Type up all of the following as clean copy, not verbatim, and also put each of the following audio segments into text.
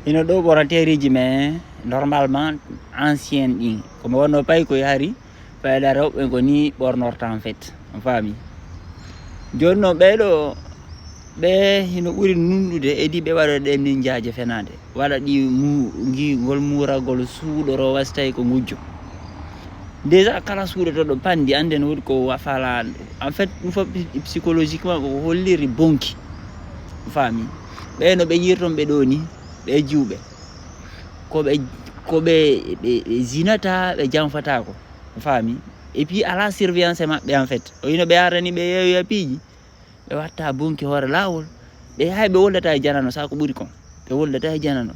ino ɗo ɓorateriji mais normalement ancienne ɗi komi wonno pay ko yahari fayda rewɓe ko ni ɓornorta en fait on faami joni noon ɓeɗo ɓe hino ɓuri nunɗude edi ɓe waɗa ɗe nin jaaje fenade waɗa ɗi ngol muragol suuɗoro wasi tawi ko gujjo déjà kala suuɗotoɗo pandi ande no woodi ko wafala en fait ɗum fof psychologiquement ko holliri bonki faami ɓeno ɓe yirton ɓe ɗo ni ɓe juuɓe koɓe zinata ɓe janfatako faami et puis ala surveillance maɓɓe en fait o yino ɓe arani ɓe yeeyoya piiji ɓe watta bonki hoore lawol ɓe hay ɓe woldata e janano sa ko ɓuuri kon ɓe woldata e janano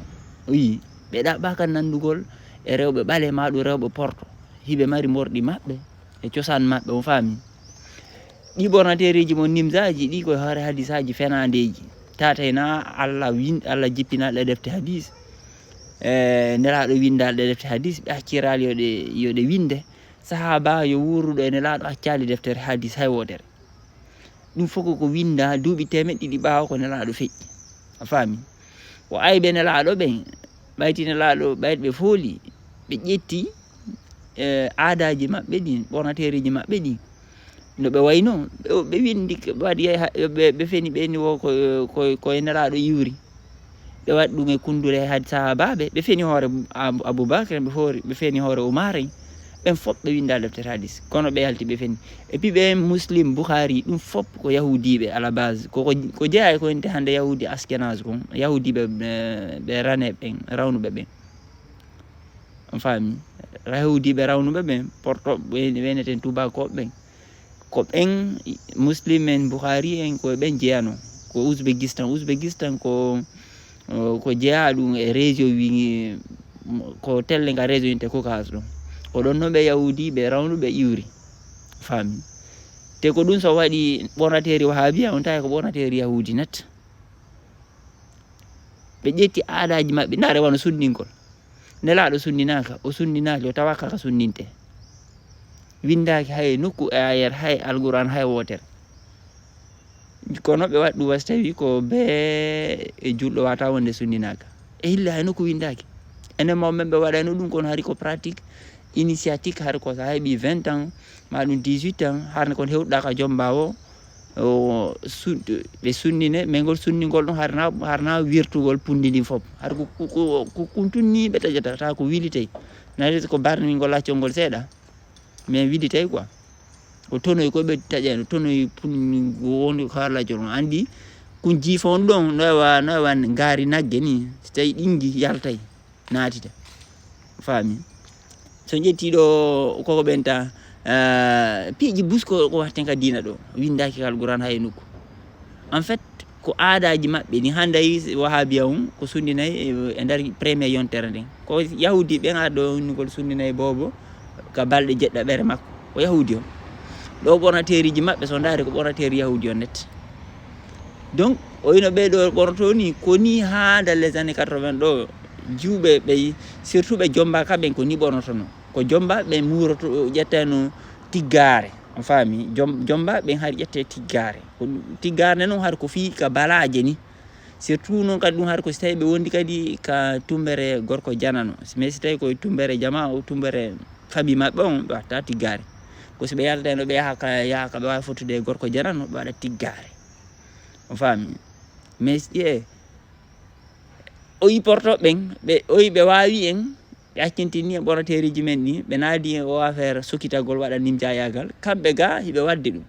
o yi ɓe ɗaɓɓa kan nandugol e rewɓe ɓale maɗum rewɓe porto hiɓe mari morɗi maɓɓe e cosaan maɓɓe on faami ɗi ɓornateriji mon nimsaji ɗi koye hoore hadisaji fenandeji tatayna Allah jippinal ɗe defte hadis nelaɗo windal ɗe defte hadis ɓe acciral yoɗe winde sahaba yo wuruɗo e nelaɗo accali deftere hadis hay wotere ɗum fof ko winda duuɓi temeɗɗiɗi ɓawa ko nelaɗo feƴƴi a faami ko ayɓe nelaɗo ɓen ɓayti nelaɗo ɓayde ɓe fooli ɓe ƴetti aadaji maɓɓe ɗi ɓornateriji maɓɓe ɗi no ɓe wayno ɓe windi waɗi ɓe feni ɓeni wo koye nelaɗo iwri ɓe waɗi ɗum e kundure hadi sahabaɓe ɓe feni hoore aboubacre ɓe feni hoore oumar en ɓen fof ɓe winda deftere hadis kono ɓe yalti ɓe feni et puis ɓe muslim bouhari ɗum fof ko yahudiɓe à la base ko jeeya ko ente hande yahudi askenage kon yahudiɓe ɓe raneɓe ɓen rawnuɓe ɓen on faami yahudiɓe rawnuɓe ɓen porto weneten tubakoɓe ɓen ko ɓen muslim en bouhari en ko ɓen jeeyano ko ouzbékistan ko jeeya ɗum e région wi ko telle nga région inte Caucase ɗon ko ɗon noon ɓe yahudi ɓe rawnuɓe iwri faami te ko ɗum so waɗi ɓornateri wahabiya on tawi ko ɓornateri yahudi net ɓe ƴetti aadaji maɓɓe nare wano sunningol nelaɗo sunninaka o sunninaki o tawaka ka sunninte windaki hay nokku e ayer hay alquran hay wotere kono ɓe waɗi ɗum wasi tawi ko be e julɗo wata wonde sunninaka e hille hay nokku windaki enen mawɓe ɓe waɗano ɗum kono hari ko pratique initiatique har ko sa heeɓi 20 ans ma ɗum 18 ans harne kon hewɗuɗa ka jomba o ɓe sunnine mais ngol sunningol ɗon harna wirtugol pundidi fof har ko kuntunni ɓe taƴata ta ko wilitey nari ko barningol accol seeɗa mais wilitey quoi ko tonoy ko ɓe taƴano tonoy woni ko harlajo on andi kun jiifon ɗon no wan gaari nagge ni so tawi ɗingi yaltay naatita faami so ƴettiɗo koko ɓenta piiji busko ko watten ka diina ɗo windaki alquran hay nokku en fait ko aadaji maɓɓe ni handay wahabiya on ko sunninayi e nder premier yontere nden ko yahudi ɓen arɗo nugol sunninayi bobo ka balɗe jeɗɗaɓere makko ko yahudi o ɗo ɓornateriji maɓɓe so daari ko ɓornateri yahudi o net donc o yino ɓeɗo ɓornoto ni koni ha dans les années 80 ɗo juuɓe ɓe surtout ɓe jomba kaɓen ko ni ɓornotono ko jomba ɓe muroto ƴettano tiggare on faami jomba ɓen har ƴette tiggare ko tiggare noon har ko fi ka balaje ni surtout noon kadi ɗum har ko so tawi ɓe wondi kadi ka tumbere gorko janano mais so tawi koye tumbere jama o tumbere famille maɓɓe on ɓe watta tiggare ko so ɓe yaltano ɓe yaha ka ɓe wawi fottude e gorko janano ɓe waɗa tiggare on faami mais o yi portoɓe ɓen ɓe wawi en ɓe accintini e ɓornateriji men ni ɓe naadi o affaire sokitagol waɗa nimjayagal kamɓe ga hiɓe wadde ɗum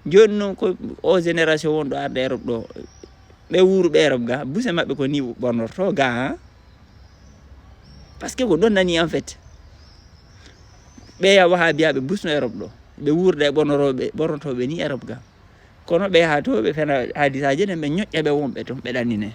joni noon ko o génération wonɗo arde Europe ɗo ɓe wuruɓe Europe ga buse maɓɓe ko ni ɓornoto ga par ce que ko ɗon nani en fait ɓe ya wahabiyaɓe busno Europe ɗo ɓe wurde e ɓornotoɓe ni Europe ga kono ɓe yaha to ɓe fena hadisaji ɗen ɓe ñoƴƴa ɓe wonɓe toon ɓe ɗannine